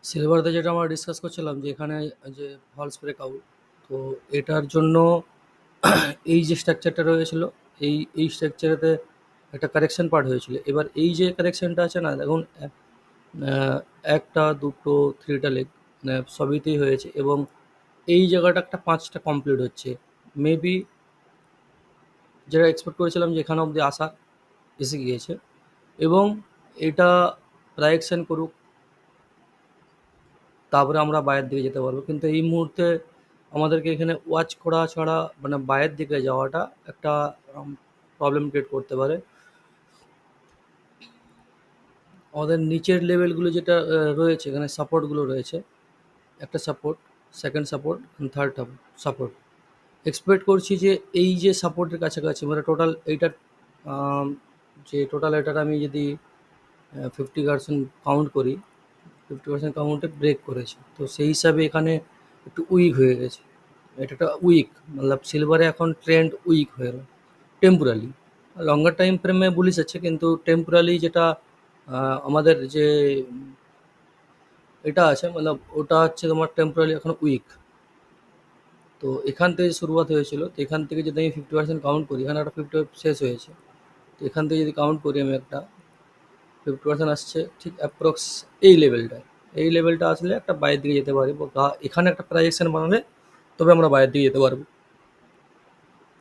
সিলভারতে যেটা আমরা ডিসকাস করছিলাম যে এখানে যে ফলস ব্রেকআউট, তো এটার জন্য এই যে স্ট্রাকচারটা রয়েছিল, এই স্ট্রাকচারেতে একটা কারেকশন পার্ট হয়েছিল। এবার এই যে কারেকশনটা আছে না, দেখুন একটা দুটো থ্রিটা লেগ মানে সবইতেই হয়েছে, এবং এই জায়গাটা একটা পাঁচটা কমপ্লিট হচ্ছে। মেবি যেটা এক্সপেক্ট করেছিলাম যে এখানে অবধি আসা এসে গিয়েছে, এবং এটা প্রাইকশন করুক, তারপরে আমরা বাইরের দিকে যেতে পারবো। কিন্তু এই মুহূর্তে আমাদেরকে এখানে ওয়াচ করা ছাড়া মানে বাইরের দিকে যাওয়াটা একটা প্রবলেম ক্রিয়েট করতে পারে। আমাদের নিচের লেভেলগুলো যেটা রয়েছে, এখানে সাপোর্টগুলো রয়েছে, একটা support, second support, third support. Expect করছি যে এই যে সাপোর্টের কাছাকাছি মানে টোটাল এইটার আম, যে টোটাল এটার আমি যদি 50% কাউন্ট করি, 50% কাউন্টে ব্রেক করেছে, তো সেই হিসাবে এখানে একটু উইক হয়ে গেছে। এটা একটা উইক, মতলব সিলভারে এখন ট্রেন্ড উইক হয়ে গেল টেম্পোরালি। লঙ্গার টাইম ফ্রেমে বুলিশ আছে, কিন্তু টেম্পোরালি যেটা আমাদের যে এটা আছে মতলব ওটা হচ্ছে তোমার টেম্পোরালি এখন উইক। তো এখান থেকে শুরুয়াত হয়েছিল, তো এখান থেকে যদি আমি 50% কাউন্ট করি, এখানে একটা 50 শেষ হয়েছে, তো এখান থেকে যদি কাউন্ট করি আমি একটা 50% আসছে ঠিক অ্যাপ্রক্স এই লেভেলটায়। এই লেভেলটা আসলে একটা বাইরের দিকে যেতে পারি, বা এখানে একটা প্রাইজেকশন বানালে তবে আমরা বাইরের দিকে যেতে পারবো।